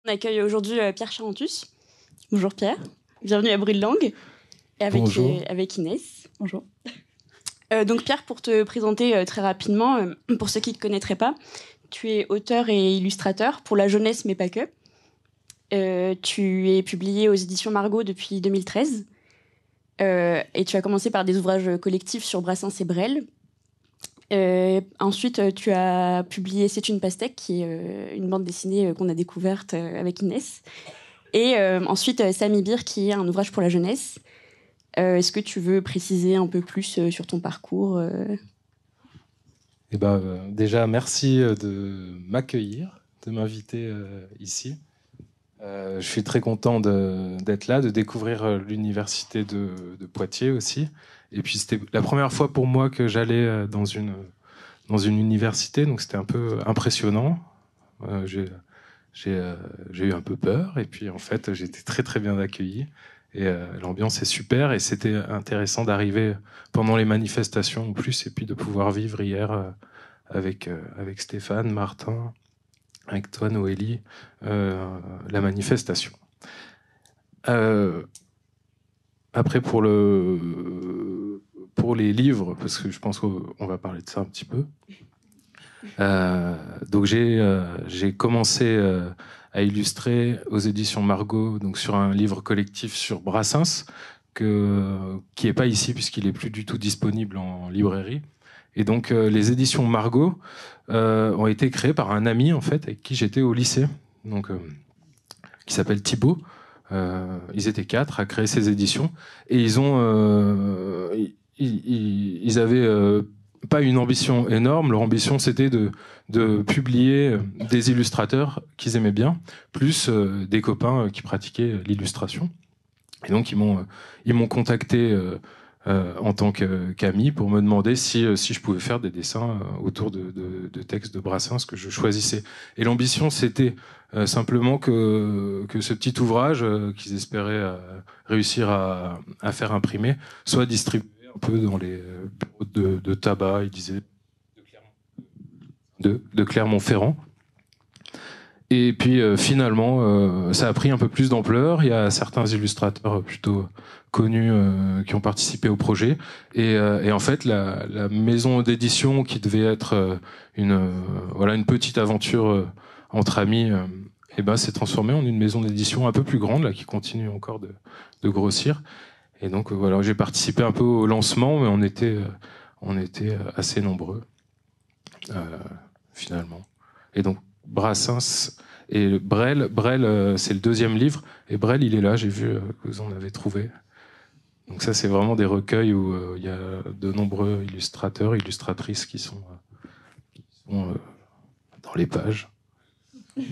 On accueille aujourd'hui Pierre Charentus. Bonjour Pierre, bienvenue à Bruit de Langue. Et avec Inès. Bonjour. Donc Pierre, pour te présenter très rapidement, pour ceux qui ne te connaîtraient pas, tu es auteur et illustrateur pour la jeunesse mais pas que. Tu es publié aux éditions Margot depuis 2013 et tu as commencé par des ouvrages collectifs sur Brassens et Brel. Ensuite, tu as publié C'est une pastèque, qui est une bande dessinée qu'on a découverte avec Inès. Et ensuite, Samy Bir, qui est un ouvrage pour la jeunesse. Est-ce que tu veux préciser un peu plus sur ton parcours Déjà, merci de m'accueillir, de m'inviter ici. Je suis très content d'être là, de découvrir l'université de Poitiers aussi. Et puis, c'était la première fois pour moi que j'allais dans une université, donc c'était un peu impressionnant. J'ai eu un peu peur, et puis en fait, j'ai été très très bien accueilli. Et l'ambiance est super, et c'était intéressant d'arriver pendant les manifestations en plus, et puis de pouvoir vivre hier avec Stéphane, Martin, avec toi, Noélie, la manifestation. Après, pour les livres, parce que je pense qu'on va parler de ça un petit peu. Donc j'ai commencé à illustrer aux éditions Margot, donc sur un livre collectif sur Brassens, qui n'est pas ici puisqu'il est plus du tout disponible en librairie. Et donc les éditions Margot ont été créées par un ami en fait avec qui j'étais au lycée, donc qui s'appelle Thibaut. Ils étaient 4 à créer ces éditions et ils avaient pas une ambition énorme. Leur ambition, c'était de publier des illustrateurs qu'ils aimaient bien, plus des copains qui pratiquaient l'illustration. Et donc, ils m'ont contacté en tant qu'ami pour me demander si je pouvais faire des dessins autour de textes de Brassens que je choisissais. Et l'ambition, c'était simplement que ce petit ouvrage qu'ils espéraient réussir à faire imprimer soit distribué un peu dans les bureaux de tabac, il disait, de Clermont-Ferrand. Et puis finalement, ça a pris un peu plus d'ampleur. Il y a certains illustrateurs plutôt connus qui ont participé au projet. Et en fait, la maison d'édition qui devait être une petite aventure entre amis, s'est transformée en une maison d'édition un peu plus grande, là, qui continue encore de grossir. Et donc voilà, j'ai participé un peu au lancement, mais on était assez nombreux finalement. Et donc Brassens et Brel, c'est le deuxième livre, et Brel il est là, j'ai vu que vous en avez trouvé. Donc ça c'est vraiment des recueils où il y a de nombreux illustrateurs, illustratrices qui sont dans les pages.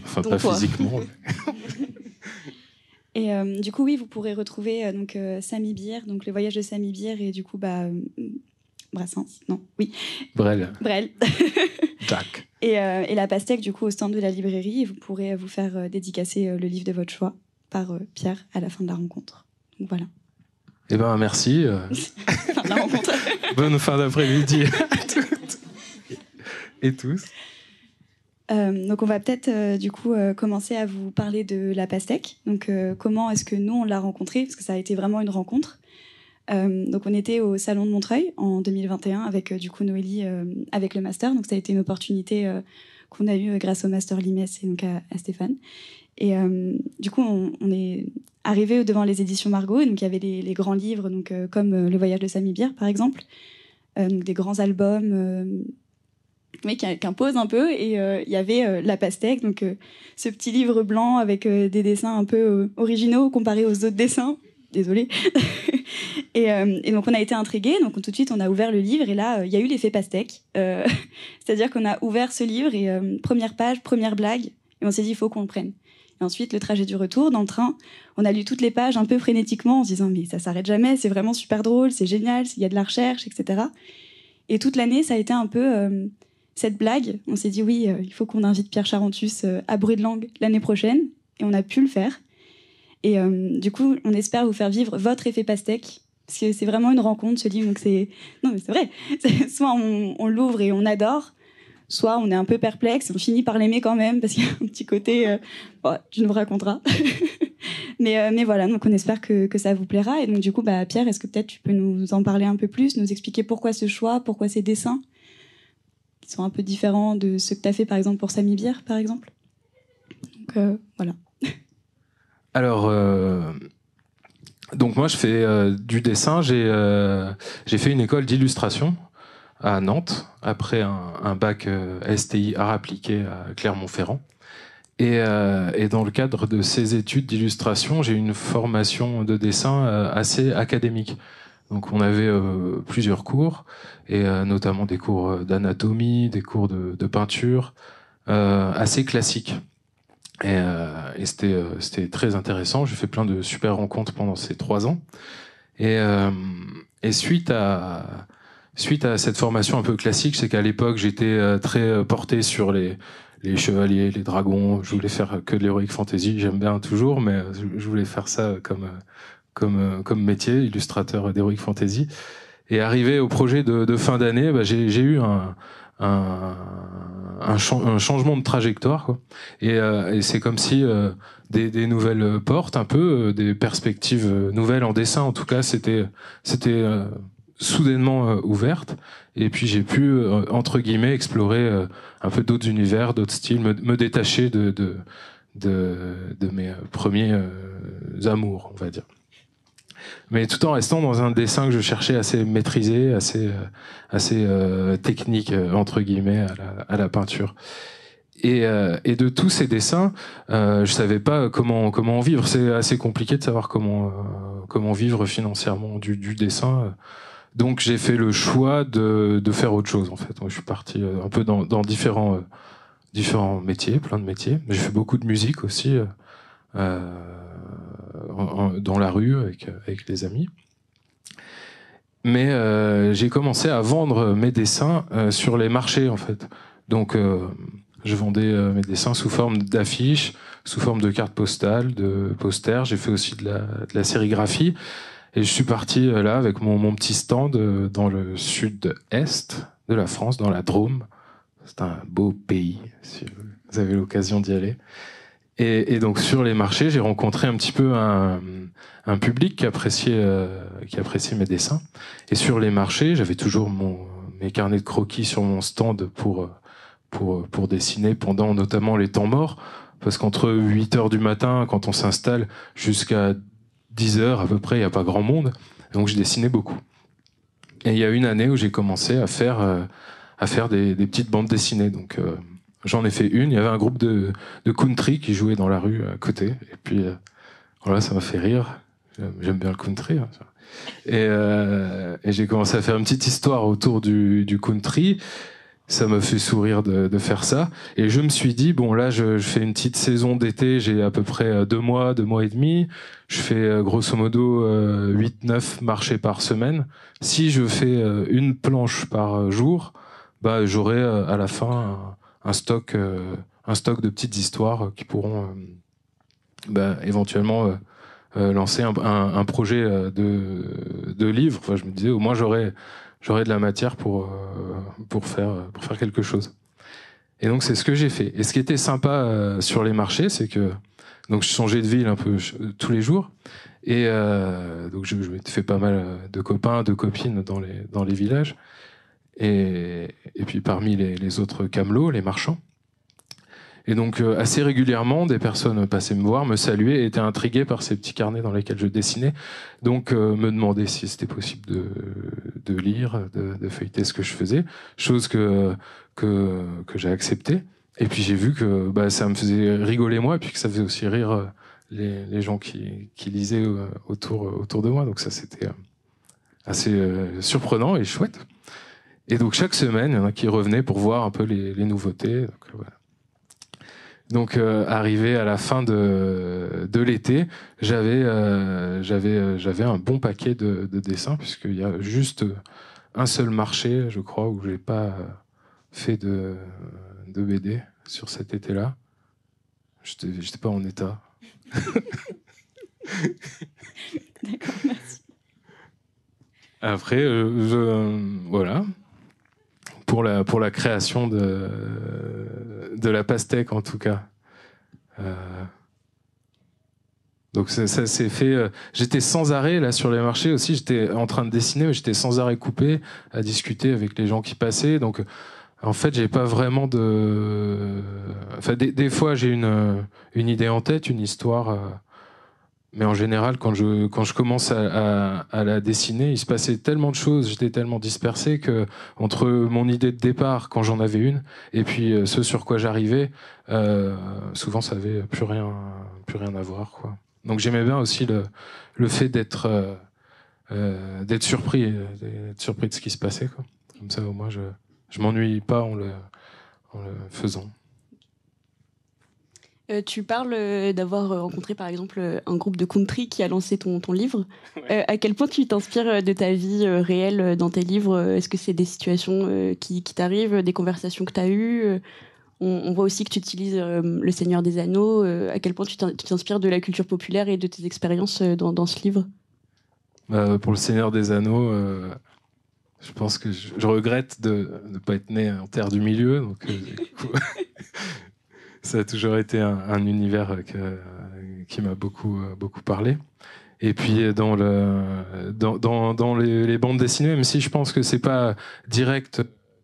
Enfin donc pas toi. Physiquement. Et du coup, oui, vous pourrez retrouver Samy Bir, donc le voyage de Samy Bir, et du coup, Brassens, non, oui. Brel. Jack. Et la pastèque, du coup, au stand de la librairie, et vous pourrez vous faire dédicacer le livre de votre choix par Pierre à la fin de la rencontre. Donc voilà. Eh ben, merci. Fin de la rencontre. Bonne fin d'après-midi à toutes et tous. Donc on va peut-être du coup commencer à vous parler de la pastèque. Donc comment est-ce que nous on l'a rencontrée, parce que ça a été vraiment une rencontre. Donc on était au salon de Montreuil en 2021 avec du coup Noélie avec le master. Donc ça a été une opportunité qu'on a eue grâce au master Limes et donc à Stéphane. Et du coup on est arrivé devant les éditions Margot. Et donc il y avait les grands livres donc comme Le voyage de Samy Bir par exemple, donc des grands albums. Mais qui impose un peu, et il y avait la pastèque, donc ce petit livre blanc avec des dessins un peu originaux comparés aux autres dessins. Désolée. et donc on a été intrigués, donc tout de suite on a ouvert le livre, et là il y a eu l'effet pastèque. C'est-à-dire qu'on a ouvert ce livre et première page, première blague, et on s'est dit il faut qu'on le prenne. Et ensuite le trajet du retour dans le train, on a lu toutes les pages un peu frénétiquement en se disant mais ça s'arrête jamais, c'est vraiment super drôle, c'est génial, il y a de la recherche, etc. Et toute l'année ça a été un peu cette blague. On s'est dit oui, il faut qu'on invite Pierre Charentus à Bruit de Langue l'année prochaine, et on a pu le faire. Et du coup, on espère vous faire vivre votre effet pastèque, parce que c'est vraiment une rencontre, ce livre. Donc non, mais c'est vrai. Soit on l'ouvre et on adore, soit on est un peu perplexe, on finit par l'aimer quand même, parce qu'il y a un petit côté... bon, tu nous raconteras. mais voilà, donc on espère que ça vous plaira. Et donc du coup, Pierre, est-ce que peut-être tu peux nous en parler un peu plus, nous expliquer pourquoi ce choix, pourquoi ces dessins, qui sont un peu différents de ceux que tu as fait par exemple pour Samy Bière, par exemple. Donc voilà. Alors, donc moi je fais du dessin, j'ai fait une école d'illustration à Nantes, après un bac STI art appliqué à Clermont-Ferrand. Et dans le cadre de ces études d'illustration, j'ai eu une formation de dessin assez académique. Donc on avait plusieurs cours, et notamment des cours d'anatomie, des cours de peinture, assez classiques. Et c'était très intéressant. J'ai fait plein de super rencontres pendant ces 3 ans. Et suite à cette formation un peu classique, c'est qu'à l'époque j'étais très porté sur les chevaliers, les dragons. Je voulais faire que de l'heroic fantasy. J'aime bien toujours, mais je voulais faire ça comme métier, illustrateur d'heroic fantasy. Et arrivé au projet de fin d'année, j'ai eu un changement de trajectoire, quoi. Et c'est comme si des nouvelles portes, un peu, des perspectives nouvelles en dessin, en tout cas, c'était soudainement ouverte. Et puis j'ai pu, entre guillemets, explorer un peu d'autres univers, d'autres styles, me détacher de mes premiers amours, on va dire. Mais tout en restant dans un dessin que je cherchais assez maîtrisé, assez technique, entre guillemets, à la peinture. Et de tous ces dessins, je savais pas comment en vivre. C'est assez compliqué de savoir comment vivre financièrement du dessin. Donc j'ai fait le choix de faire autre chose, en fait. Donc, je suis parti un peu dans différents métiers, plein de métiers. J'ai fait beaucoup de musique aussi. Dans la rue avec les amis. Mais j'ai commencé à vendre mes dessins sur les marchés, en fait. Donc je vendais mes dessins sous forme d'affiches, sous forme de cartes postales, de posters. J'ai fait aussi de la sérigraphie. Et je suis parti là avec mon petit stand dans le sud-est de la France, dans la Drôme. C'est un beau pays, si vous avez l'occasion d'y aller. Et donc sur les marchés, j'ai rencontré un petit peu un public qui appréciait mes dessins. Et sur les marchés, j'avais toujours mes carnets de croquis sur mon stand pour dessiner pendant notamment les temps morts. Parce qu'entre 8h du matin, quand on s'installe, jusqu'à 10h à peu près, il n'y a pas grand monde. Donc je dessinais beaucoup. Et il y a une année où j'ai commencé à faire des petites bandes dessinées. Donc j'en ai fait une. Il y avait un groupe de country qui jouait dans la rue à côté. Et puis, voilà, ça m'a fait rire. J'aime bien le country. Hein. Et j'ai commencé à faire une petite histoire autour du country. Ça m'a fait sourire de faire ça. Et je me suis dit, bon, là, je fais une petite saison d'été. J'ai à peu près 2 mois et demi. Je fais grosso modo 8-9 marchés par semaine. Si je fais une planche par jour, j'aurai à la fin un stock de petites histoires qui pourront éventuellement lancer un projet de livre. Enfin, je me disais, au moins j'aurais de la matière pour faire quelque chose. Et donc c'est ce que j'ai fait. Et ce qui était sympa sur les marchés, c'est que donc je changeais de ville un peu tous les jours. Et donc je m'étais fait pas mal de copains, de copines dans les villages. Et puis parmi les autres camelots, les marchands. Et donc assez régulièrement, des personnes passaient me voir, me saluaient, et étaient intriguées par ces petits carnets dans lesquels je dessinais. Donc me demandaient si c'était possible de lire, de feuilleter ce que je faisais, chose que j'ai accepté. Et puis j'ai vu que ça me faisait rigoler moi, et puis que ça faisait aussi rire les gens qui lisaient autour de moi. Donc ça, c'était assez surprenant et chouette. Et donc chaque semaine, il y en a qui revenaient pour voir un peu les nouveautés. Donc, voilà. Donc arrivé à la fin de l'été, j'avais un bon paquet de dessins, puisqu'il y a juste un seul marché, je crois, où j'ai pas fait de BD sur cet été-là. J'étais pas en état. D'accord, merci. Après, voilà. pour la création de la pastèque, en tout cas. Donc ça s'est fait. J'étais sans arrêt là sur les marchés aussi. J'étais en train de dessiner, mais j'étais sans arrêt coupé à discuter avec les gens qui passaient. Donc en fait, j'ai pas vraiment de. Enfin, des fois, j'ai une idée en tête, une histoire. Mais en général, quand je commence à la dessiner, il se passait tellement de choses, j'étais tellement dispersé que entre mon idée de départ, quand j'en avais une, et puis ce sur quoi j'arrivais, souvent ça avait plus rien à voir, quoi. Donc j'aimais bien aussi le fait d'être surpris de ce qui se passait, quoi. Comme ça, au moins, je m'ennuie pas en le faisant. Tu parles d'avoir rencontré par exemple un groupe de country qui a lancé ton livre. Ouais. À quel point tu t'inspires de ta vie réelle dans tes livres? Est-ce que c'est des situations qui t'arrivent, des conversations que tu as eues? On voit aussi que tu utilises Le Seigneur des Anneaux. À quel point tu t'inspires de la culture populaire et de tes expériences dans ce livre? Pour Le Seigneur des Anneaux, je pense que je regrette de ne pas être né en terre du milieu. Donc, du coup, ça a toujours été un univers qui m'a beaucoup parlé. Et puis dans les bandes dessinées, même si je pense que c'est pas direct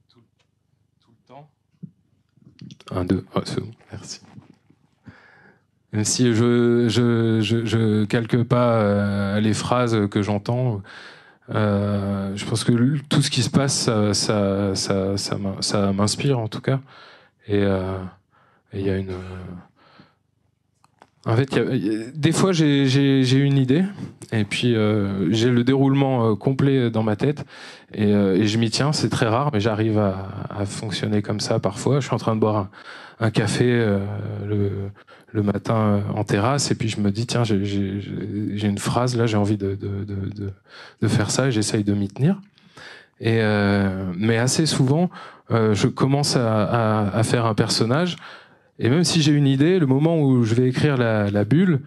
tout le temps. 1, 2, c'est bon, merci. Même si je calque pas les phrases que j'entends, je pense que tout ce qui se passe, ça m'inspire en tout cas. Et il y a une. En fait, des fois j'ai une idée et puis j'ai le déroulement complet dans ma tête et je m'y tiens. C'est très rare, mais j'arrive à fonctionner comme ça parfois. Je suis en train de boire un café le matin en terrasse et puis je me dis tiens j'ai une phrase là, j'ai envie de faire ça et j'essaye de m'y tenir. Mais assez souvent je commence à faire un personnage. Et même si j'ai une idée, le moment où je vais écrire la bulle,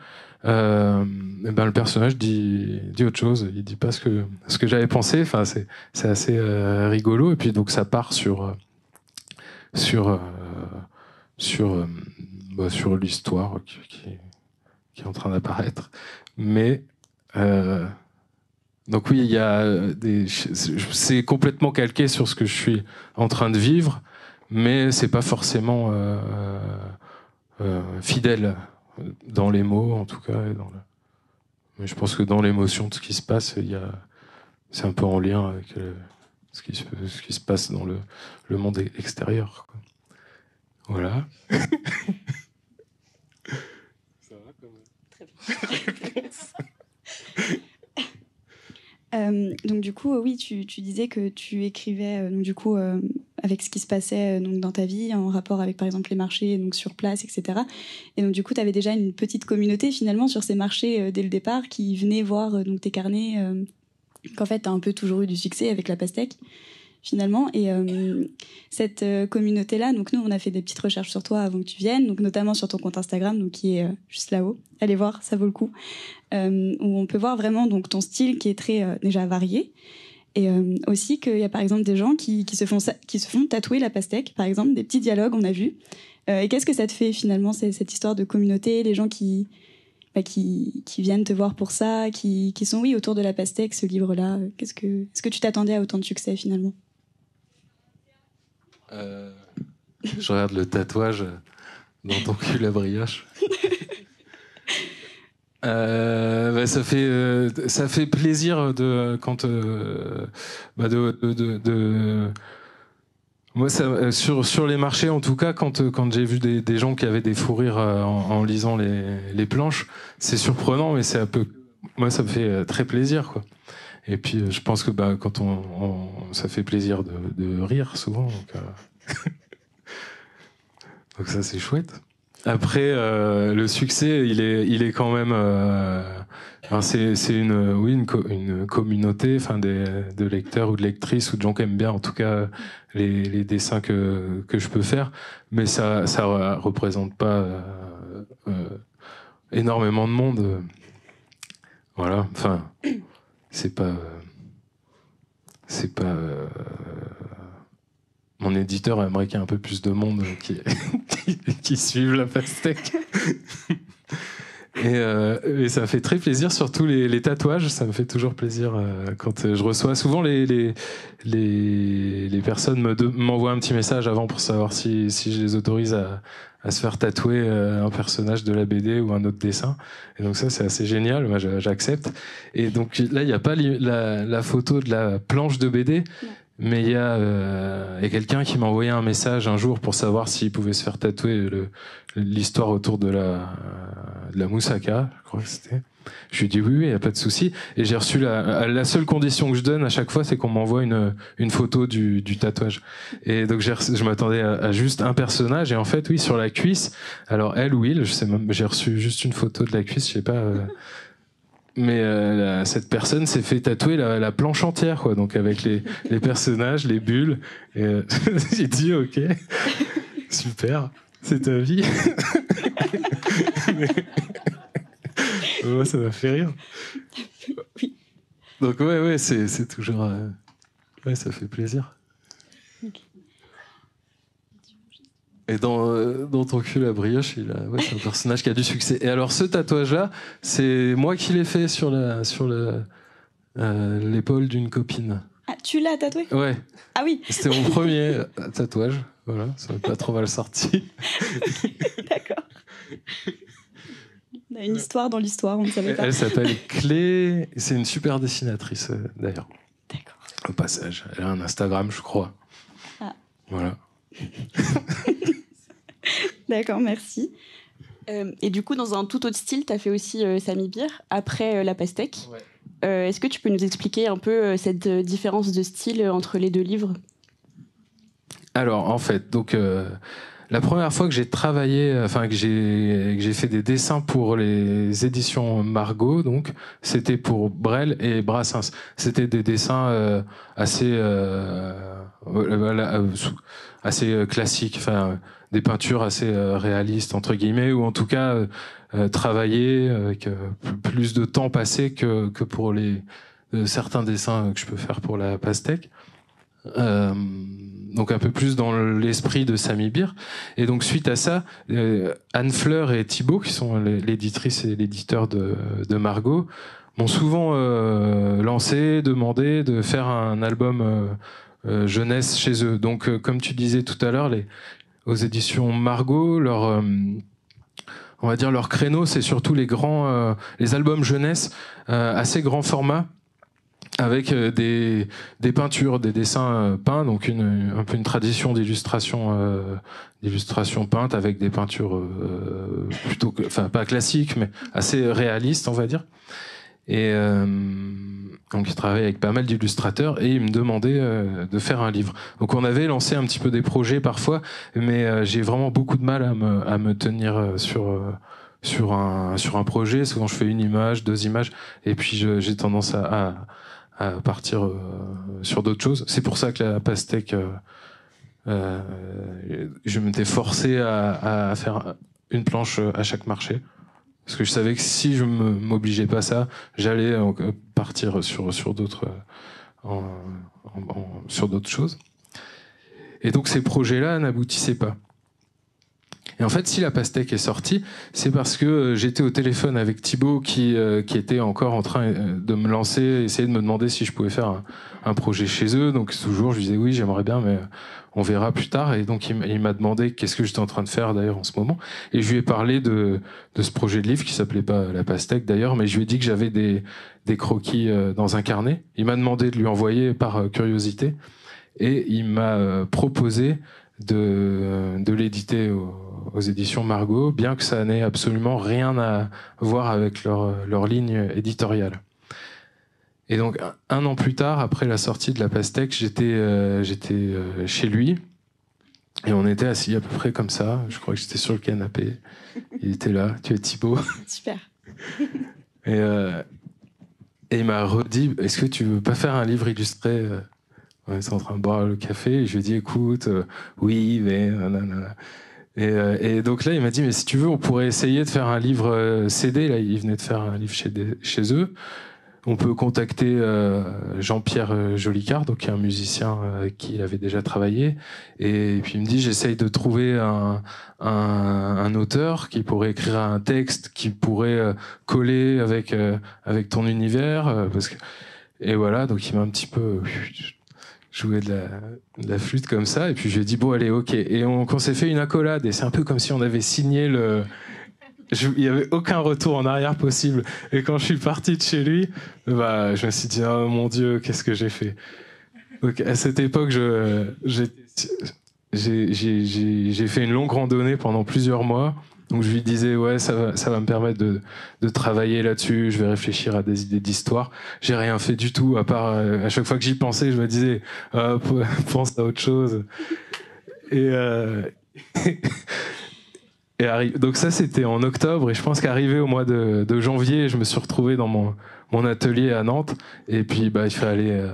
le personnage dit autre chose. Il dit pas ce que j'avais pensé. Enfin, c'est assez rigolo. Et puis donc ça part sur l'histoire qui est en train d'apparaître. Mais donc oui, il y a c'est complètement calqué sur ce que je suis en train de vivre. Mais c'est pas forcément fidèle dans les mots, en tout cas. Mais je pense que dans l'émotion de ce qui se passe, c'est un peu en lien avec ce qui se passe dans le monde extérieur, quoi. Voilà. Ça va comme réponse. Donc du coup, oui, tu disais que tu écrivais donc du coup avec ce qui se passait donc dans ta vie en rapport avec par exemple les marchés donc sur place, etc. Et donc du coup, tu avais déjà une petite communauté finalement sur ces marchés dès le départ qui venait voir donc tes carnets. Qu'en fait, tu as un peu toujours eu du succès avec la pastèque finalement. Et cette communauté-là, donc nous, on a fait des petites recherches sur toi avant que tu viennes, donc notamment sur ton compte Instagram, donc qui est juste là-haut. Allez voir, ça vaut le coup. Où on peut voir vraiment donc ton style qui est très déjà varié. Et aussi qu'il y a par exemple des gens qui se font tatouer la pastèque, par exemple, des petits dialogues, on a vu. Et qu'est-ce que ça te fait finalement, cette histoire de communauté, les gens qui viennent te voir pour ça, qui sont oui autour de la pastèque, ce livre-là. Est-ce que tu t'attendais à autant de succès finalement? Je regarde le tatouage dans ton cul à brioche. Ça fait plaisir quand moi sur les marchés en tout cas quand j'ai vu des gens qui avaient des fous rires en lisant les planches, c'est surprenant mais c'est un peu, moi ça me fait très plaisir, quoi. Et puis je pense que quand ça fait plaisir de rire souvent, donc ça c'est chouette. Après le succès il est quand même c'est une communauté, enfin de lecteurs ou de lectrices ou de gens qui aiment bien en tout cas les dessins que je peux faire, mais ça représente pas énormément de monde, voilà, enfin mon éditeur aimerait qu'il y ait un peu plus de monde qui suivent la pastèque. Et ça me fait très plaisir, surtout les tatouages. Ça me fait toujours plaisir quand je reçois. Souvent, les personnes m'envoient un petit message avant pour savoir si je les autorise à se faire tatouer un personnage de la BD ou un autre dessin. Et donc ça, c'est assez génial. Moi, j'accepte. Et donc là, il n'y a pas la photo de la planche de BD. Mais il y a quelqu'un qui m'a envoyé un message un jour pour savoir s'il pouvait se faire tatouer l'histoire autour de la moussaka, je crois que c'était. Je lui ai dit oui, il n'y a pas de souci. Et j'ai reçu la seule condition que je donne à chaque fois, c'est qu'on m'envoie une photo du tatouage. Et donc je m'attendais à juste un personnage. Et en fait, oui, sur la cuisse. Alors elle ou il, je sais même, j'ai reçu juste une photo de la cuisse, je sais pas. Mais cette personne s'est fait tatouer la planche entière, quoi. Donc avec les personnages, les bulles. Et j'ai dit ok, super, c'est ta vie. Moi, ça m'a fait rire. Oui. Donc ouais, c'est toujours, ouais, ça fait plaisir. Okay. Et dans ton cul à brioche, c'est un personnage qui a du succès. Et alors ce tatouage-là, c'est moi qui l'ai fait sur l'épaule d'une copine. Ah, tu l'as tatoué ? Ouais. Ah oui. C'était mon premier tatouage. Voilà, ça n'a pas trop mal sorti. D'accord. On a une histoire dans l'histoire, on ne savait pas. Elle s'appelle Clé. C'est une super dessinatrice, d'ailleurs. D'accord. Au passage, elle a un Instagram, je crois. Ah. Voilà. D'accord, merci. Et du coup, dans un tout autre style, tu as fait aussi Samy Bir, après La Pastèque. Ouais. Est-ce que tu peux nous expliquer un peu cette différence de style entre les deux livres ? Alors, en fait, donc, la première fois que j'ai travaillé, que j'ai fait des dessins pour les éditions Margot, donc, c'était pour Brel et Brassens. C'était des dessins assez classiques, des peintures assez réalistes, entre guillemets, ou en tout cas travaillées avec plus de temps passé que pour certains dessins que je peux faire pour la pastèque. Donc un peu plus dans l'esprit de Samy Bir. Et donc suite à ça, Anne Fleur et Thibaut, qui sont l'éditrice et l'éditeur de Margot, m'ont souvent demandé de faire un album jeunesse chez eux. Donc comme tu disais tout à l'heure, aux éditions Margot, on va dire leur créneau, c'est surtout les albums jeunesse assez grand format, avec des peintures, des dessins peints, donc un peu une tradition d'illustration peinte avec des peintures plutôt, pas classiques, mais assez réalistes, on va dire. Et donc ils travaillaient avec pas mal d'illustrateurs et ils me demandaient de faire un livre. Donc on avait lancé un petit peu des projets parfois, mais j'ai vraiment beaucoup de mal à me tenir sur un projet. Souvent je fais une image, 2 images, et puis j'ai tendance à partir sur d'autres choses. C'est pour ça que la pastèque, je m'étais forcé à faire une planche à chaque marché. Parce que je savais que si je m'obligeais pas à ça, j'allais partir sur d'autres sur d'autres choses. Et donc ces projets-là n'aboutissaient pas. Et en fait, si la pastèque est sortie, c'est parce que j'étais au téléphone avec Thibaut qui était encore en train de me lancer, essayer de me demander si je pouvais faire un projet chez eux. Donc toujours, je lui disais oui, j'aimerais bien, mais on verra plus tard. Et donc il m'a demandé qu'est-ce que j'étais en train de faire d'ailleurs en ce moment. Et je lui ai parlé de ce projet de livre qui s'appelait pas La Pastèque d'ailleurs, mais je lui ai dit que j'avais des croquis dans un carnet. Il m'a demandé de lui envoyer par curiosité. Et il m'a proposé de l'éditer aux éditions Margot, bien que ça n'ait absolument rien à voir avec leur ligne éditoriale. Et donc, un an plus tard, après la sortie de La Pastèque, j'étais chez lui, et on était assis à peu près comme ça. Je crois que j'étais sur le canapé. Il était là, tu es Thibaut. Super. Et il m'a redit, est-ce que tu veux pas faire un livre illustré ? On était en train de boire le café, et je lui ai dit, écoute, oui, mais... Nanana. Et donc là, il m'a dit, mais si tu veux, on pourrait essayer de faire un livre CD. Là, il venait de faire un livre chez eux. on peut contacter Jean-Pierre Jolicard, donc qui est un musicien avec qui il avait déjà travaillé. Et puis il me dit, j'essaye de trouver un auteur qui pourrait écrire un texte qui pourrait coller avec ton univers. Et voilà, donc il m'a un petit peu joué de la flûte comme ça. Et puis je lui ai dit, bon allez, ok. Et on s'est fait une accolade. Et c'est un peu comme si on avait signé il n'y avait aucun retour en arrière possible. Et quand je suis parti de chez lui, je me suis dit, oh mon Dieu, qu'est-ce que j'ai fait? Donc, à cette époque, j'ai fait une longue randonnée pendant plusieurs mois. Donc je lui disais, ouais, ça va me permettre de travailler là-dessus, je vais réfléchir à des idées d'histoire. J'ai rien fait du tout, à part à chaque fois que j'y pensais, je me disais, pense à autre chose. Donc ça, c'était en octobre, et je pense qu'arrivé au mois de janvier, je me suis retrouvé dans mon atelier à Nantes, et puis il fallait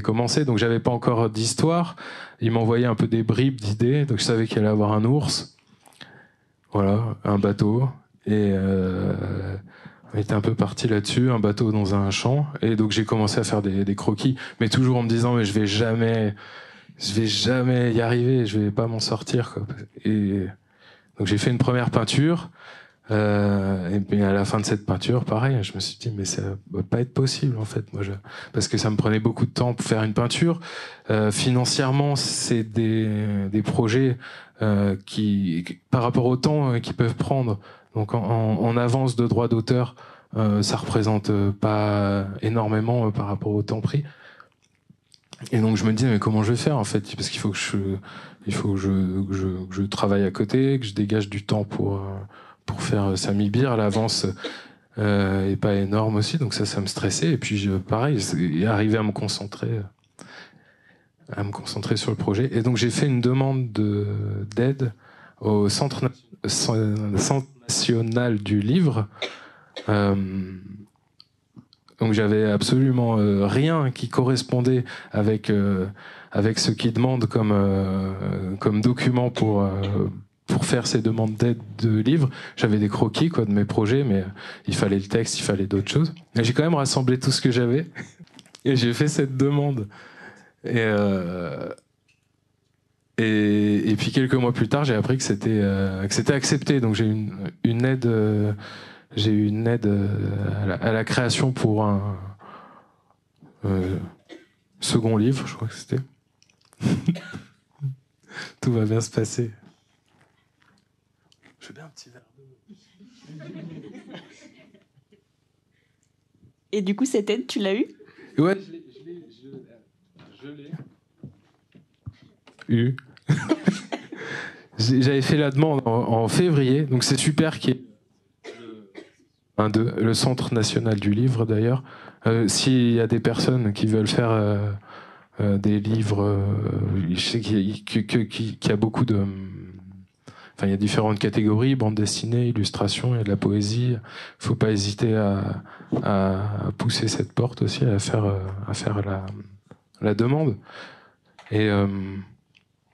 commencer. Donc j'avais pas encore d'histoire. Il m'envoyait un peu des bribes d'idées, donc je savais qu'il allait avoir un ours, voilà, un bateau, et on était un peu parti là-dessus, un bateau dans un champ, et donc j'ai commencé à faire des croquis, mais toujours en me disant, mais je vais jamais y arriver, je vais pas m'en sortir, quoi. Et donc j'ai fait une première peinture, et puis à la fin de cette peinture, pareil, je me suis dit, mais ça va pas être possible, en fait, parce que ça me prenait beaucoup de temps pour faire une peinture. Financièrement, c'est des projets qui, par rapport au temps qu'ils peuvent prendre, donc en avance de droits d'auteur, ça représente pas énormément par rapport au temps pris. Et donc je me dis, mais comment je vais faire, en fait, parce qu'il faut que je travaille à côté, que je dégage du temps pour faire Samy Beer. L'avance est pas énorme aussi, donc ça me stressait. Et puis pareil, arriver à me concentrer sur le projet. Et donc j'ai fait une demande d'aide au Centre national du livre. Donc j'avais absolument rien qui correspondait avec ce qu'ils demandent comme document pour faire ces demandes d'aide de livres. J'avais des croquis, quoi, de mes projets, mais il fallait le texte, il fallait d'autres choses. Et j'ai quand même rassemblé tout ce que j'avais et j'ai fait cette demande. Et puis quelques mois plus tard, j'ai appris que c'était accepté. Donc j'ai eu une aide. J'ai eu une aide à la création pour un second livre, je crois que c'était. Tout va bien se passer. Je veux bien un petit verre d'eau. Et du coup, cette aide, tu l'as eue? Ouais, je l'ai eu. J'avais fait la demande en février, donc c'est super qu'il y ait le Centre national du livre, d'ailleurs. S'il y a des personnes qui veulent faire des livres, je sais qu'il y a beaucoup de... Enfin, il y a différentes catégories, bande dessinée, illustration, il y a de la poésie. Il ne faut pas hésiter à pousser cette porte aussi, à faire la demande. Et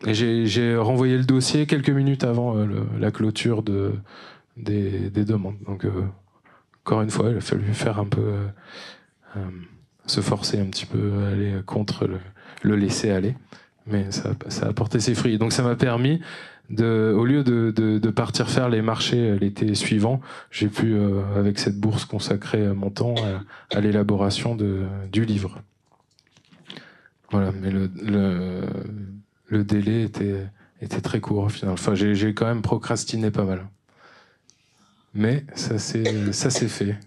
j'ai renvoyé le dossier quelques minutes avant la clôture des demandes. Donc, encore une fois, il a fallu faire un peu... se forcer un petit peu à aller contre le laisser aller. Mais ça a porté ses fruits. Donc ça m'a permis, au lieu de partir faire les marchés l'été suivant, j'ai pu, avec cette bourse, consacrer mon temps à l'élaboration du livre. Voilà, mais le délai était très court au final. Enfin, j'ai quand même procrastiné pas mal. Mais ça s'est fait.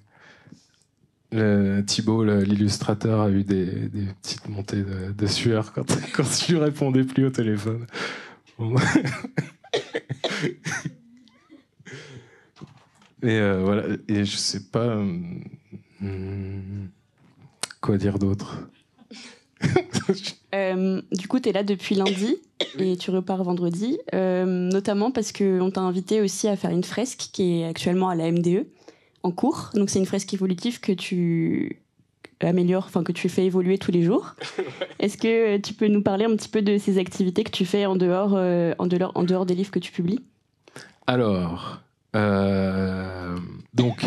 Thibaut, l'illustrateur, a eu des petites montées de sueur quand je lui répondais plus au téléphone. Bon. Et voilà. Et je sais pas quoi dire d'autre. Du coup, tu es là depuis lundi et tu repars vendredi, notamment parce qu'on t'a invité aussi à faire une fresque qui est actuellement à la MDE en cours. Donc c'est une fresque évolutive que tu améliores, enfin que tu fais évoluer tous les jours. Est-ce que tu peux nous parler un petit peu de ces activités que tu fais en dehors des livres que tu publies? Alors, donc,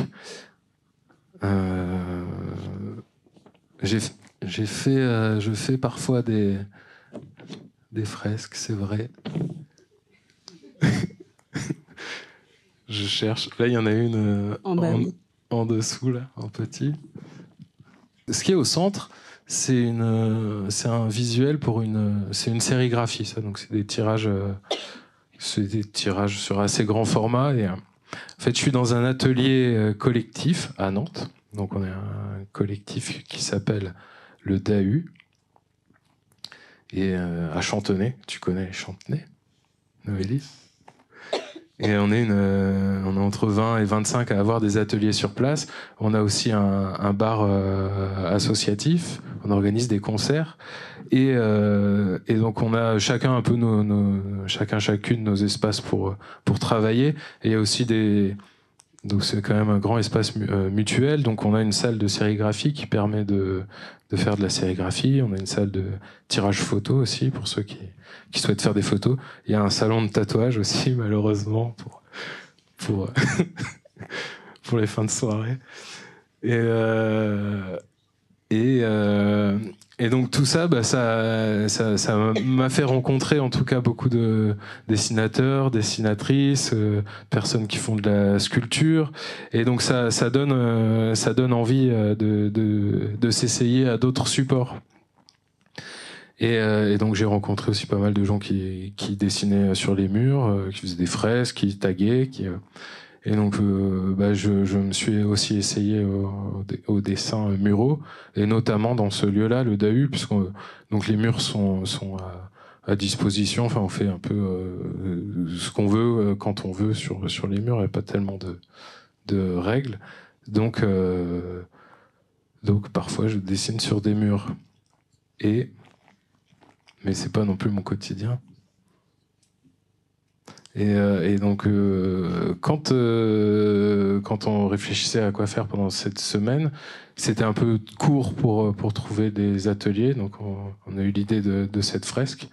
Je fais parfois des fresques, c'est vrai. Je cherche. Là, il y en a une en dessous, là, en petit. Ce qui est au centre, c'est un visuel c'est une sérigraphie, ça. Donc, c'est des tirages sur assez grand format. Et, en fait, je suis dans un atelier collectif à Nantes. Donc, on est un collectif qui s'appelle le DAU. Et à Chantenay, tu connais Chantenay, Noélie? Et on est entre 20 et 25 à avoir des ateliers sur place. On a aussi un bar associatif. On organise des concerts. Et donc on a chacun un peu chacune nos espaces pour travailler. Et il y a aussi donc c'est quand même un grand espace mutuel. Donc on a une salle de sérigraphie qui permet de faire de la sérigraphie. On a une salle de tirage photo aussi pour ceux qui souhaitent faire des photos. Il y a un salon de tatouage aussi, malheureusement, pour les fins de soirée. Et donc tout ça, ça m'a fait rencontrer en tout cas beaucoup de dessinateurs, dessinatrices, personnes qui font de la sculpture, et donc ça donne envie de s'essayer à d'autres supports. Et donc j'ai rencontré aussi pas mal de gens qui dessinaient sur les murs, qui faisaient des fresques, qui taguaient, et donc je me suis aussi essayé aux dessins muraux, et notamment dans ce lieu-là, le DAU, puisque donc les murs sont à disposition. Enfin, on fait un peu ce qu'on veut quand on veut sur les murs. Il n'y a pas tellement de règles. Donc parfois je dessine sur des murs, mais c'est pas non plus mon quotidien. Et donc, quand on réfléchissait à quoi faire pendant cette semaine, c'était un peu court pour trouver des ateliers. Donc, on a eu l'idée de cette fresque.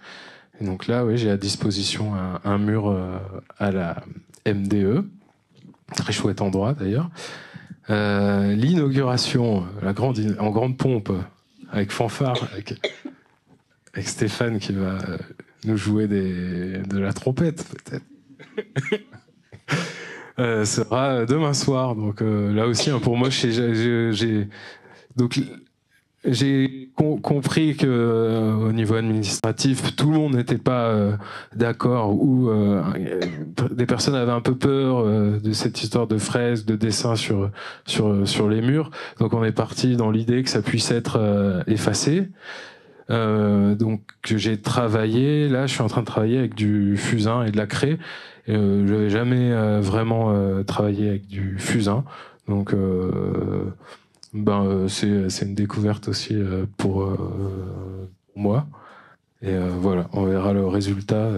Et donc là, oui, j'ai à disposition un mur à la MDE, très chouette endroit d'ailleurs. L'inauguration, en grande pompe, avec fanfare, avec Stéphane qui va nous jouer de la trompette, peut-être. Sera demain soir. Donc là aussi, pour moi, j'ai compris que au niveau administratif, tout le monde n'était pas d'accord, ou des personnes avaient un peu peur de cette histoire de fresques, de dessins sur les murs. Donc on est parti dans l'idée que ça puisse être effacé. Donc j'ai travaillé, là je suis en train de travailler avec du fusain et de la craie. Je n'avais jamais vraiment travaillé avec du fusain, donc c'est une découverte aussi pour moi. Et voilà, on verra le résultat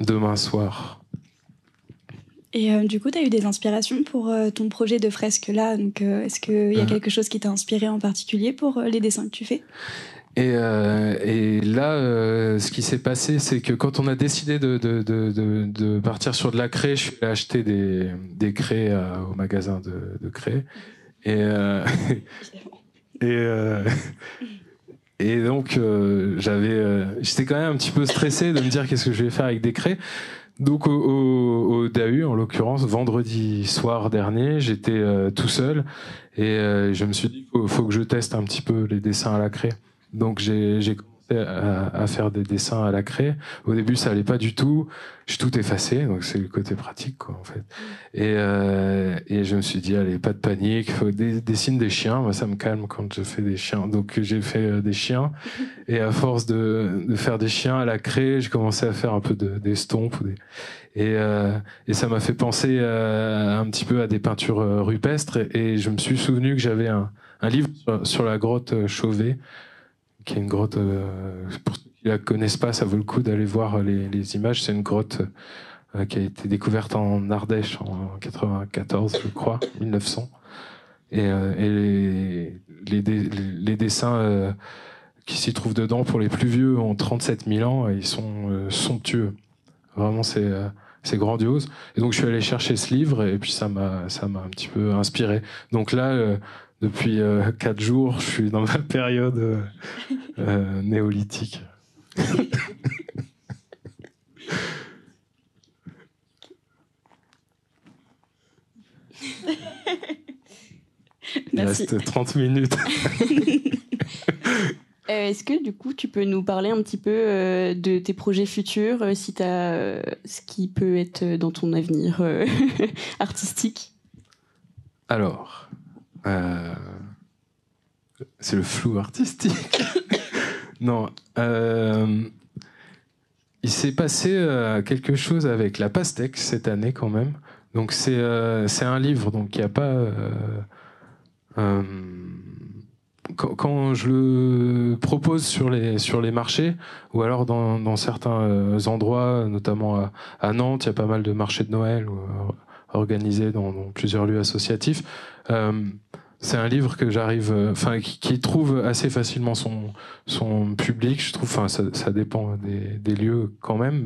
demain soir. Et du coup, tu as eu des inspirations pour ton projet de fresque là. Donc, est-ce qu'il y a quelque chose qui t'a inspiré en particulier pour les dessins que tu fais ? Et là, ce qui s'est passé, c'est que quand on a décidé de partir sur de la craie, je suis allé acheter des craies au magasin de craie. Et donc, j'étais quand même un petit peu stressé de me dire qu'est-ce que je vais faire avec des craies. Donc au DAU, en l'occurrence, vendredi soir dernier, j'étais tout seul, et je me suis dit faut que je teste un petit peu les dessins à la craie. Donc j'ai commencé à faire des dessins à la craie. Au début, ça allait pas du tout. J'ai tout effacé, donc c'est le côté pratique, quoi, en fait. Et je me suis dit, allez, pas de panique, faut dessine des chiens. Moi, ça me calme quand je fais des chiens. Donc j'ai fait des chiens. Et à force de faire des chiens à la craie, j'ai commencé à faire un peu d'estompes. Et ça m'a fait penser un petit peu à des peintures rupestres. Et je me suis souvenu que j'avais un livre sur la grotte Chauvet, qui est une grotte, pour ceux qui la connaissent pas, ça vaut le coup d'aller voir les images. C'est une grotte qui a été découverte en Ardèche en 94, je crois, 1900. Et les dessins qui s'y trouvent dedans, pour les plus vieux, ont 37 000 ans, et ils sont somptueux. Vraiment, c'est c'est grandiose. Et donc je suis allé chercher ce livre et puis ça m'a un petit peu inspiré. Donc là, depuis 4 jours, je suis dans ma période néolithique. Il reste 30 minutes. Est-ce que du coup tu peux nous parler un petit peu de tes projets futurs, si tu as ce qui peut être dans ton avenir artistique? Alors, c'est le flou artistique. Non, il s'est passé quelque chose avec la pastèque cette année quand même. Donc c'est un livre, donc il n'y a pas... quand je le propose sur les marchés, ou alors dans certains endroits, notamment à Nantes, il y a pas mal de marchés de Noël organisés dans plusieurs lieux associatifs. C'est un livre que j'arrive, qui trouve assez facilement son public. Je trouve, ça dépend des lieux quand même,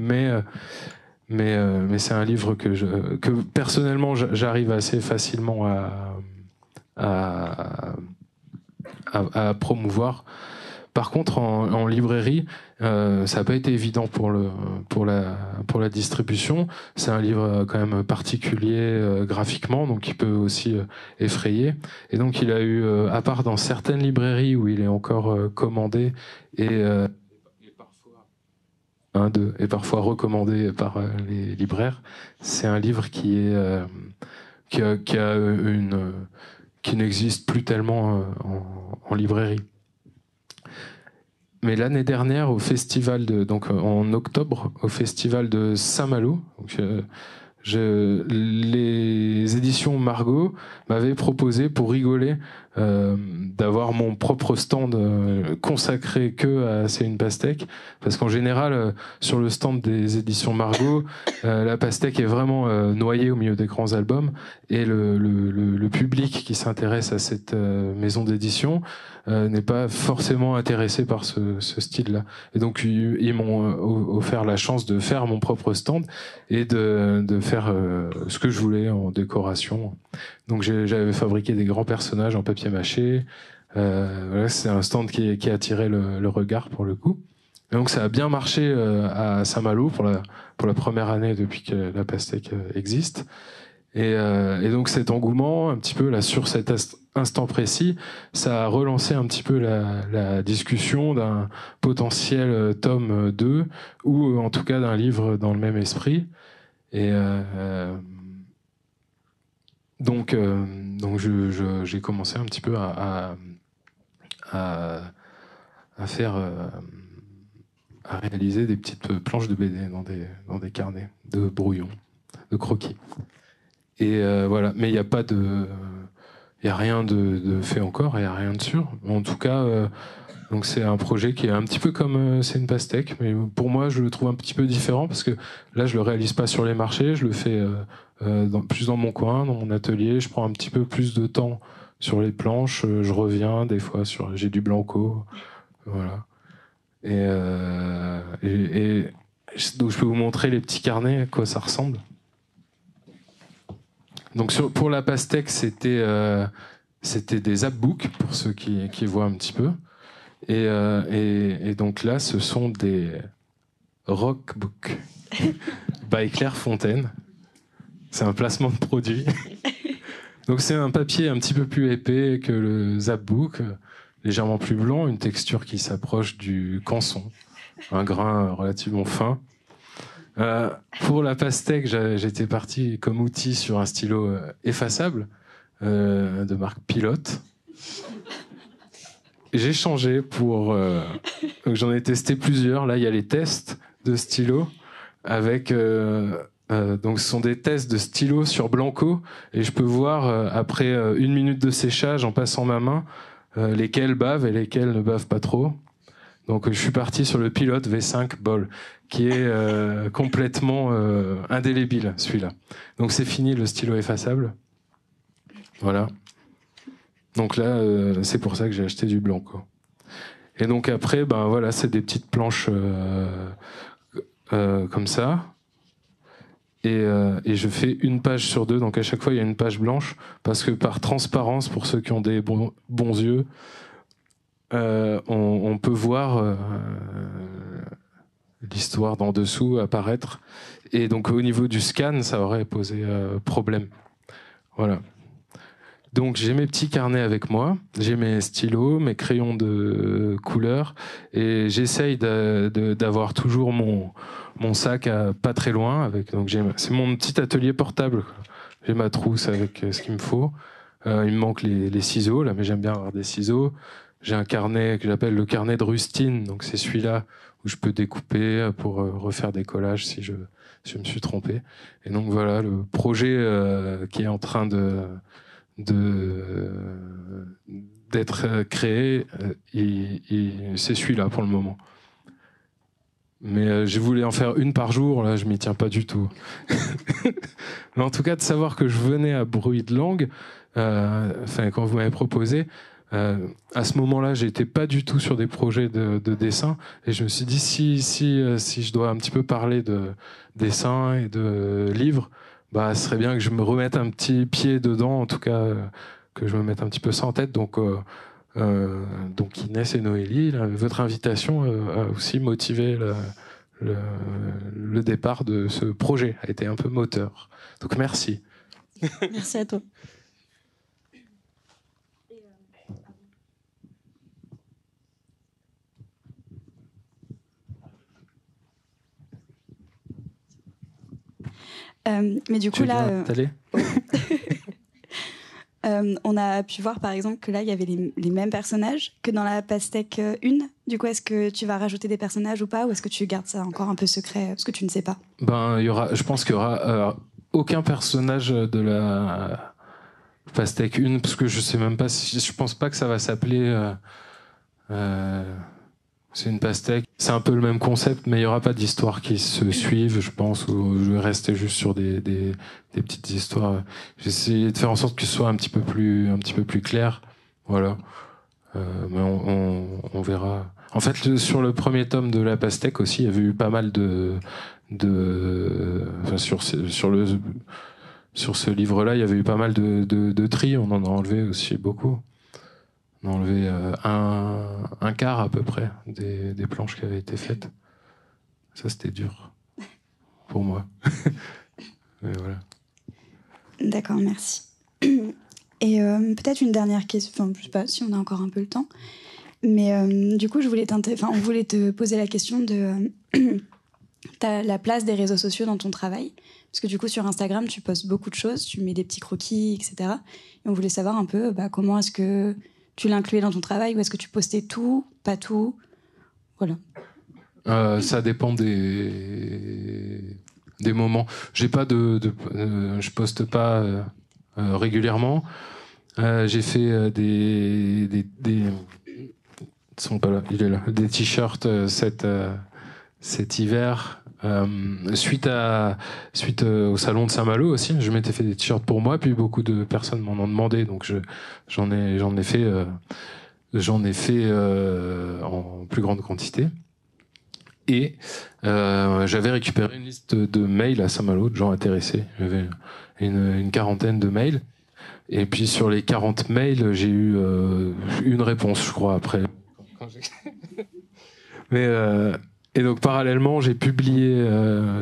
mais c'est un livre que personnellement j'arrive assez facilement à promouvoir. Par contre, en librairie, ça n'a pas été évident pour la distribution. C'est un livre quand même particulier graphiquement, donc il peut aussi effrayer. Et donc il a eu, à part dans certaines librairies où il est encore commandé et parfois recommandé par les libraires, c'est un livre qui n'existe plus tellement en librairie. Mais l'année dernière, au festival en octobre, au festival de Saint-Malo, les éditions Margot m'avaient proposé, pour rigoler, d'avoir mon propre stand consacré que à C'est une pastèque, parce qu'en général, sur le stand des éditions Margot, la pastèque est vraiment noyée au milieu des grands albums, et le public qui s'intéresse à cette maison d'édition n'est pas forcément intéressé par ce style-là. Et donc ils m'ont offert la chance de faire mon propre stand et de faire ce que je voulais en décoration. Donc j'avais fabriqué des grands personnages en papier mâché. Voilà, c'est un stand qui a attiré le regard pour le coup. Et donc ça a bien marché à Saint-Malo pour la première année depuis que la pastèque existe. Et donc cet engouement, un petit peu là sur cet instant précis, ça a relancé un petit peu la discussion d'un potentiel tome 2, ou en tout cas d'un livre dans le même esprit. Et donc j'ai commencé un petit peu à faire, à réaliser des petites planches de BD dans des carnets de brouillons, de croquis. Et voilà, mais il n'y a pas il y a rien de fait encore, il n'y a rien de sûr. En tout cas, donc c'est un projet qui est un petit peu comme C'est une pastèque, mais pour moi, je le trouve un petit peu différent parce que là, je le réalise pas sur les marchés, je le fais plus dans mon coin, dans mon atelier. Je prends un petit peu plus de temps sur les planches, je reviens des fois j'ai du blanco, voilà. Et donc je peux vous montrer les petits carnets, à quoi ça ressemble. Donc pour la pastèque, c'était des zapbooks, pour ceux qui voient un petit peu. Et donc là, ce sont des rockbooks by Claire Fontaine. C'est un placement de produit. Donc c'est un papier un petit peu plus épais que le zapbook, légèrement plus blanc, une texture qui s'approche du canson, un grain relativement fin. Pour la pastèque, j'étais parti comme outil sur un stylo effaçable de marque Pilote. J'ai changé donc j'en ai testé plusieurs. Là, il y a les tests de stylo avec. Donc, ce sont des tests de stylo sur Blanco, et je peux voir après 1 minute de séchage en passant ma main lesquels bavent et lesquels ne bavent pas trop. Donc, je suis parti sur le Pilote V5 Ball, qui est complètement indélébile, celui-là. Donc, c'est fini le stylo effaçable. Voilà. Donc là, c'est pour ça que j'ai acheté du Blanco. Et donc après, voilà, c'est des petites planches comme ça. Et je fais une page sur deux, donc à chaque fois il y a une page blanche, parce que par transparence, pour ceux qui ont des bons yeux, on peut voir l'histoire d'en dessous apparaître. Et donc au niveau du scan, ça aurait posé problème. Voilà. Donc j'ai mes petits carnets avec moi, j'ai mes stylos, mes crayons de couleur, et j'essaye d'avoir toujours mon sac pas très loin. Donc c'est mon petit atelier portable. J'ai ma trousse avec ce qu'il me faut. Il me manque les ciseaux là, mais j'aime bien avoir des ciseaux. J'ai un carnet que j'appelle le carnet de rustine, donc c'est celui-là où je peux découper pour refaire des collages si je me suis trompé. Et donc voilà, le projet qui est en train d'être créé, c'est celui-là pour le moment. Mais je voulais en faire une par jour, là je m'y tiens pas du tout. Mais en tout cas, de savoir que je venais à Bruit de Langue, quand vous m'avez proposé, à ce moment-là, j'étais pas du tout sur des projets de dessin, et je me suis dit si je dois un petit peu parler de dessin et de livres, bah ce serait bien que je me remette un petit pied dedans, en tout cas que je me mette un petit peu ça en tête. Donc Inès et Noélie, là, votre invitation a aussi motivé le départ de ce projet, a été un peu moteur. Donc merci. Merci à toi. Mais du coup, là, ouais. on a pu voir par exemple que là, il y avait les mêmes personnages que dans la pastèque 1. Du coup, est-ce que tu vas rajouter des personnages ou pas, ou est-ce que tu gardes ça encore un peu secret, parce que tu ne sais pas? Je pense qu'il y aura aucun personnage de la pastèque 1, parce que je sais même pas je pense pas que ça va s'appeler. C'est une pastèque. C'est un peu le même concept, mais il n'y aura pas d'histoires qui se suivent, je pense, ou je vais rester juste sur des petites histoires. J'ai essayé de faire en sorte que ce soit un petit peu plus clair. Voilà. Mais on verra. En fait, sur le premier tome de la pastèque aussi, il y avait eu pas mal sur ce livre-là, il y avait eu pas mal de tri. On en a enlevé aussi beaucoup. On a enlevé un quart à peu près des planches qui avaient été faites. Ça, c'était dur pour moi. Mais voilà. D'accord, merci. Et peut-être une dernière question, enfin, je sais pas si on a encore un peu le temps, mais du coup, on voulait te poser la question de la place des réseaux sociaux dans ton travail. Parce que du coup, sur Instagram, tu postes beaucoup de choses, tu mets des petits croquis, etc. Et on voulait savoir un peu comment est-ce que tu l'incluais dans ton travail, ou est-ce que tu postais tout, pas tout? Voilà. Ça dépend des moments. J'ai pas je poste pas régulièrement. J'ai fait ils sont pas là, il est là. Des t-shirts cet hiver. Suite au salon de Saint-Malo aussi, je m'étais fait des t-shirts pour moi, puis beaucoup de personnes m'en ont demandé, donc j'en ai fait en plus grande quantité. Et j'avais récupéré une liste de mails à Saint-Malo de gens intéressés. J'avais une quarantaine de mails. Et puis sur les 40 mails, j'ai eu une réponse, je crois, après. Et donc parallèlement, j'ai publié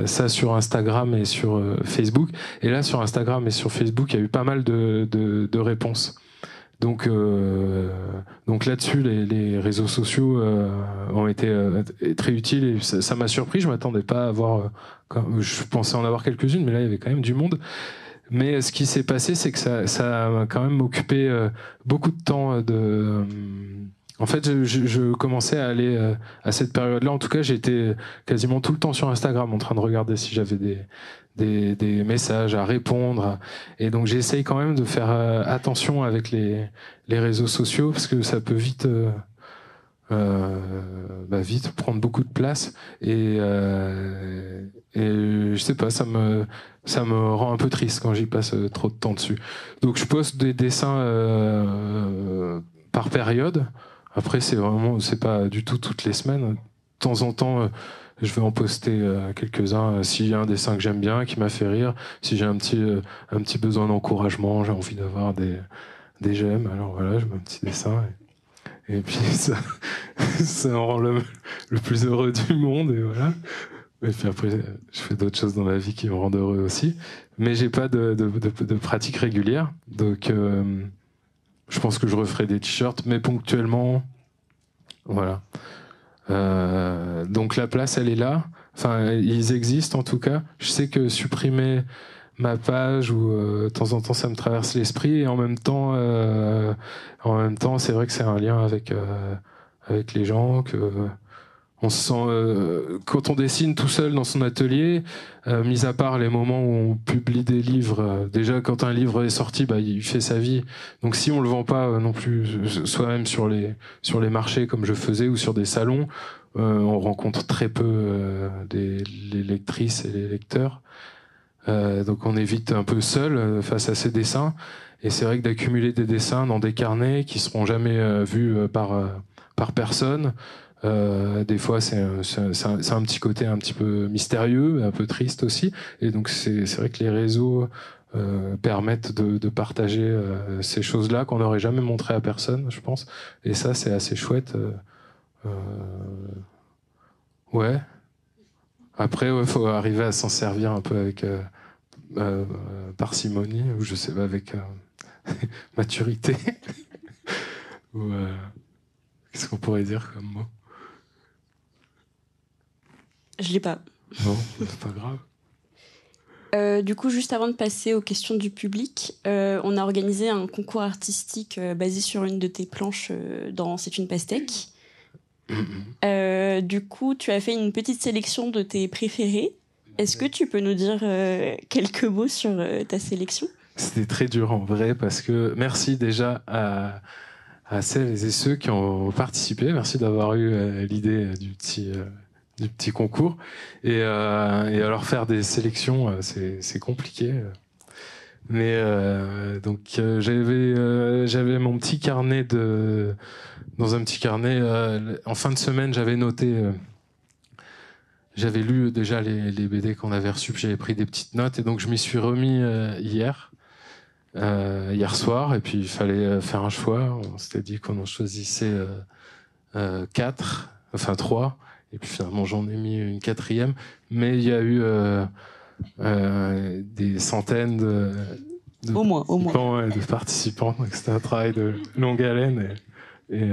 ça sur Instagram et sur Facebook. Et là, sur Instagram et sur Facebook, il y a eu pas mal de réponses. Donc là-dessus, les réseaux sociaux ont été très utiles, et ça m'a surpris. Je m'attendais pas à avoir. Je pensais en avoir quelques-unes, mais là, il y avait quand même du monde. Mais ce qui s'est passé, c'est que ça m'a quand même occupé beaucoup de temps. En fait, je commençais à aller à cette période-là. En tout cas, j'étais quasiment tout le temps sur Instagram en train de regarder si j'avais des messages à répondre. Et donc, j'essaye quand même de faire attention avec les réseaux sociaux, parce que ça peut vite prendre beaucoup de place. Et je sais pas, ça me rend un peu triste quand j'y passe trop de temps dessus. Donc, je poste des dessins par période. Après, c'est pas du tout toutes les semaines. De temps en temps, je vais en poster quelques-uns. S'il y a un dessin que j'aime bien, qui m'a fait rire, si j'ai un petit besoin d'encouragement, j'ai envie d'avoir des j'aime, alors voilà, je mets un petit dessin. Et puis ça me rend le plus heureux du monde, et voilà. Et puis après, je fais d'autres choses dans la vie qui me rendent heureux aussi. Mais j'ai pas de pratique régulière. Donc, je pense que je referai des t-shirts, mais ponctuellement. Voilà. Donc la place, elle est là. Enfin, ils existent en tout cas. Je sais que supprimer ma page ou de temps en temps ça me traverse l'esprit, et en même temps c'est vrai que c'est un lien avec les gens, que on se sent quand on dessine tout seul dans son atelier, mis à part les moments où on publie des livres, déjà quand un livre est sorti, il fait sa vie, donc si on le vend pas non plus soi-même sur les marchés comme je faisais, ou sur des salons, on rencontre très peu les lectrices et les lecteurs. Donc on est vite un peu seul face à ces dessins, et c'est vrai que d'accumuler des dessins dans des carnets qui seront jamais vus par personne, des fois c'est un petit côté un petit peu mystérieux, un peu triste aussi, et donc c'est vrai que les réseaux permettent de partager ces choses-là qu'on n'aurait jamais montrées à personne, je pense, et ça c'est assez chouette. Ouais. Après, faut arriver à s'en servir un peu avec parcimonie, ou je sais pas, avec maturité. Ou, qu'est-ce qu'on pourrait dire comme mot? Je l'ai pas. Non, c'est pas grave. Du coup, juste avant de passer aux questions du public, on a organisé un concours artistique basé sur une de tes planches dans C'est une pastèque. Du coup, tu as fait une petite sélection de tes préférés. Est-ce que tu peux nous dire quelques mots sur ta sélection? C'était très dur en vrai, parce que merci déjà à celles et ceux qui ont participé. Merci d'avoir eu l'idée du petit concours. Et alors faire des sélections, c'est compliqué. Mais donc j'avais mon petit carnet dans un petit carnet. En fin de semaine, j'avais noté. J'avais lu déjà les BD qu'on avait reçus, puis j'avais pris des petites notes, et donc je m'y suis remis hier soir, et puis il fallait faire un choix. On s'était dit qu'on en choisissait 3, et puis finalement j'en ai mis une 4e, mais il y a eu des centaines de participants, donc c'était un travail de longue haleine, et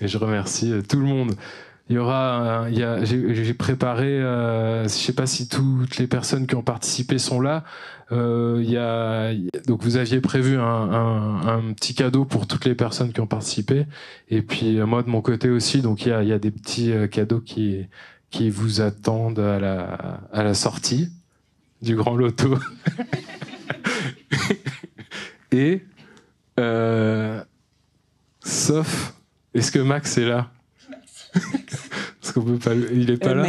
je remercie tout le monde. Il y aura, j'ai préparé, je sais pas si toutes les personnes qui ont participé sont là. Donc vous aviez prévu un petit cadeau pour toutes les personnes qui ont participé, et puis moi de mon côté aussi. Donc il y a des petits cadeaux qui vous attendent à la sortie du Grand Loto. Et sauf, est-ce que Max est là? Parce qu'on peut pas, il est pas là.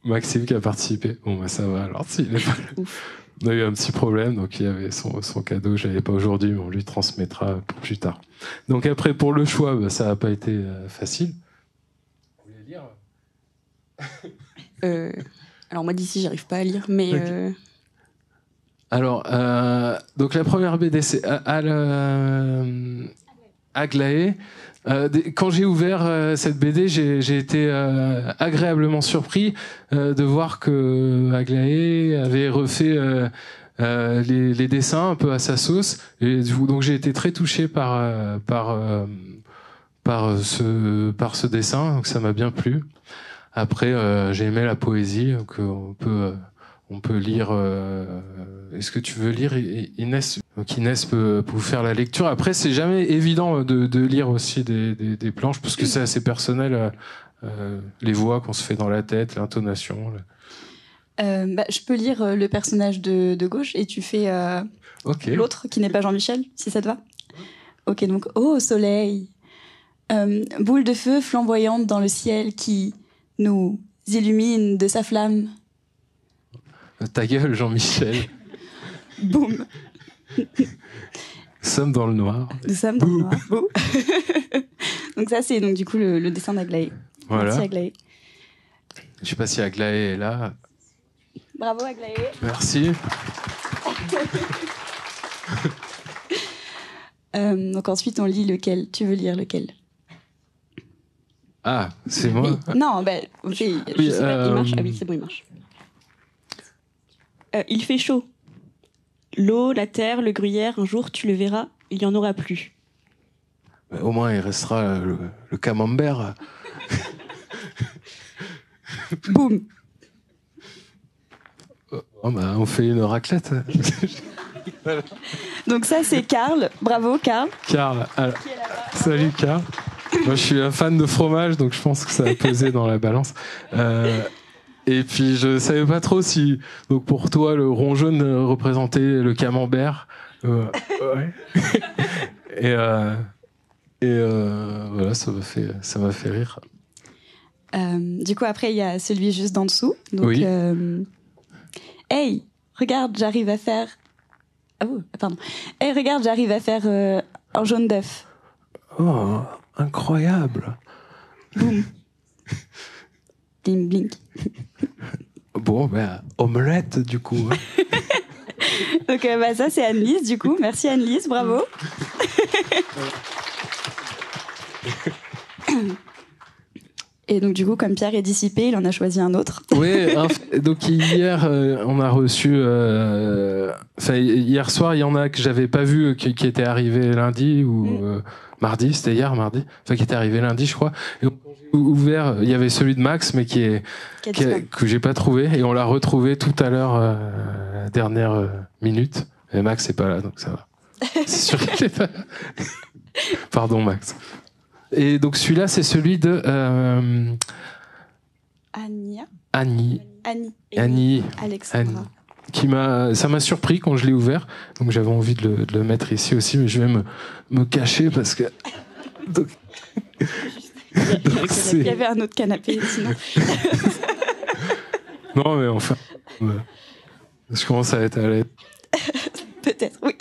Maxime qui a participé. Bon, ça va. Alors, s'il est pas là. Ouf. On a eu un petit problème, donc il y avait son cadeau. Je l'avais pas aujourd'hui, mais on lui transmettra pour plus tard. Donc après, pour le choix, ça n'a pas été facile. Vous voulez lire? Alors moi d'ici, j'arrive pas à lire, mais. Okay. Alors, donc la première BD, c'est Aglaé. Quand j'ai ouvert cette BD, j'ai été agréablement surpris de voir que Aglaé avait refait les dessins un peu à sa sauce. Et donc j'ai été très touché par ce dessin, donc ça m'a bien plu. Après, j'ai aimé la poésie, donc on peut lire. Est-ce que tu veux lire, Inès? Donc Inès peut vous faire la lecture. Après, c'est jamais évident de lire aussi des planches, parce que c'est assez personnel, les voix qu'on se fait dans la tête, l'intonation. Je peux lire le personnage de gauche, et tu fais l'autre qui n'est pas Jean-Michel, si ça te va. Ok, donc ô soleil, boule de feu flamboyante dans le ciel qui nous illumine de sa flamme. Ta gueule, Jean-Michel. Boum. Nous sommes dans le noir. Nous sommes dans le noir. Donc ça, c'est donc du coup le dessin d'Aglaé. Voilà. Merci Aglaé. Je ne sais pas si Aglaé est là. Bravo Aglaé. Merci. Donc ensuite, on lit lequel. Tu veux lire lequel? Ah, c'est moi. Oui. Non, ben, je sais pas, il marche. Ah oui, c'est bon, il marche. Il fait chaud. L'eau, la terre, le gruyère, un jour, tu le verras, il n'y en aura plus. Au moins, il restera le camembert. Boum. Oh, bah, on fait une raclette. Voilà. Donc ça, c'est Karl. Bravo, Karl. Karl. Salut, Karl. Moi, je suis un fan de fromage, donc je pense que ça a pesé dans la balance. Et puis, je savais pas trop si, donc pour toi, le rond jaune représentait le camembert. Ouais. Et voilà, ça m'a fait rire. Du coup, après, il y a celui juste d'en dessous. Donc, oui. Hey, regarde, j'arrive à faire. Oh, pardon. Hey, regarde, j'arrive à faire un jaune d'œuf. Oh, incroyable. Boum. Bling, bling. Bon, ben, omelette, du coup. Hein. Donc, bah, ça, c'est Anne-Lise, du coup. Merci, Anne-Lise, bravo. Et donc, du coup, comme Pierre est dissipé, il en a choisi un autre. Oui, donc hier, on a reçu... hier soir, il y en a que j'avais pas vu, qui étaient arrivés lundi ou mardi, c'était hier, mardi. Enfin, qui étaient arrivés lundi, je crois. Et quand j'ai ouvert, il y avait celui de Max, mais que j'ai pas trouvé. Et on l'a retrouvé tout à l'heure, dernière minute. Et Max n'est pas là, donc ça va. C'est sûr qu'il est pas là. Pardon, Max. Et donc celui-là, c'est celui de Annie. Alexandra. Ça m'a surpris quand je l'ai ouvert, donc j'avais envie de le mettre ici aussi, mais je vais me cacher parce que. Donc, il y avait un autre canapé, sinon. Non, mais enfin, je commence à être à l'aide. Peut-être, oui.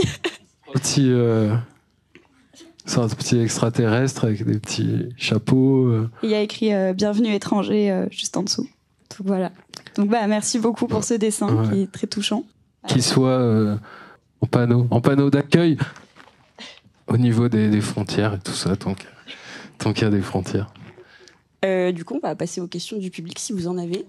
C'est un petit extraterrestre avec des petits chapeaux. Il y a écrit Bienvenue étranger juste en dessous. Donc voilà. Donc bah merci beaucoup pour ce dessin qui est très touchant. Qu'il soit en panneau d'accueil au niveau des frontières et tout ça, tant qu'il y a des frontières. Du coup, on va passer aux questions du public si vous en avez.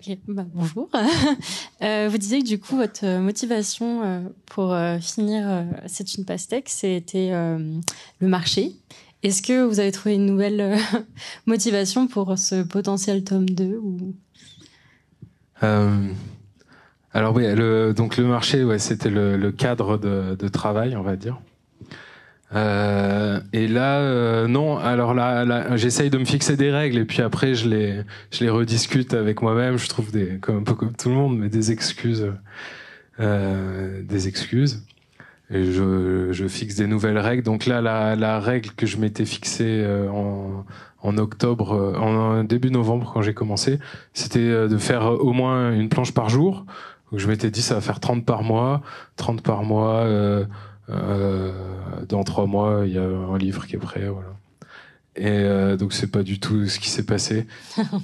Okay, bah, bonjour. Vous disiez que du coup, votre motivation pour finir C'est une pastèque, c'était le marché. Est-ce que vous avez trouvé une nouvelle motivation pour ce potentiel tome 2 ou... Alors oui, donc le marché, ouais, c'était le cadre de travail, on va dire. Et là, non. Alors là, j'essaye de me fixer des règles et puis après, je les rediscute avec moi-même. Je trouve un peu comme tout le monde, mais des excuses. Et je fixe des nouvelles règles. Donc là, la règle que je m'étais fixée en octobre, en début novembre quand j'ai commencé, c'était de faire au moins une planche par jour. Donc je m'étais dit ça va faire 30 par mois. Dans 3 mois, il y a un livre qui est prêt, voilà. Et donc c'est pas du tout ce qui s'est passé.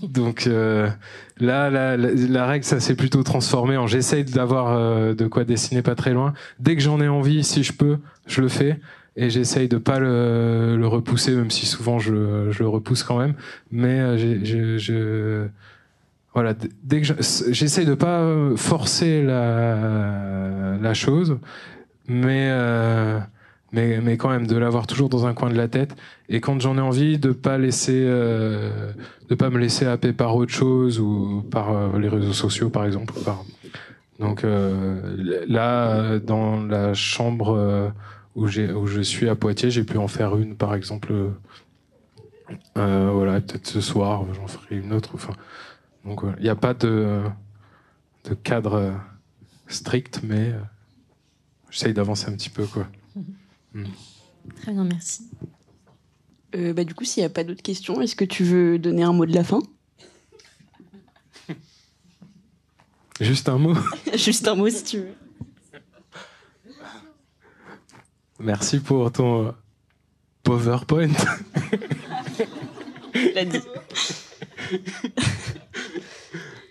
Donc là, la règle, ça s'est plutôt transformé en j'essaye d'avoir de quoi dessiner pas très loin. Dès que j'en ai envie, si je peux, je le fais. Et j'essaye de pas le repousser, même si souvent je le repousse quand même. Mais voilà, dès que j'essaye de pas forcer la chose. Mais quand même de l'avoir toujours dans un coin de la tête, et quand j'en ai envie de pas me laisser happer par autre chose ou par les réseaux sociaux par exemple. Donc là, dans la chambre où je suis à Poitiers, j'ai pu en faire une par exemple. Voilà, peut-être ce soir j'en ferai une autre. Enfin, donc il n'y a pas de cadre strict, mais j'essaye d'avancer un petit peu, quoi. Très bien, merci. Du coup, s'il n'y a pas d'autres questions, est-ce que tu veux donner un mot de la fin ? Juste un mot. Juste un mot si tu veux. Merci pour ton PowerPoint. Il a dit.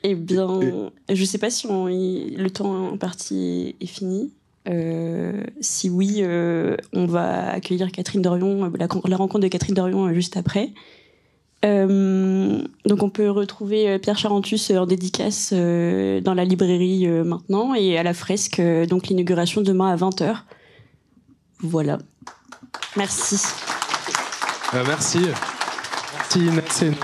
Eh bien, je ne sais pas si le temps imparti est fini. Si oui, on va accueillir Catherine Dorion, la rencontre de Catherine Dorion juste après. Donc on peut retrouver Pierre Charentus en dédicace dans la librairie maintenant, et à la fresque, donc l'inauguration demain à 20h. Voilà. Merci. Merci. Merci Inès et Noémie.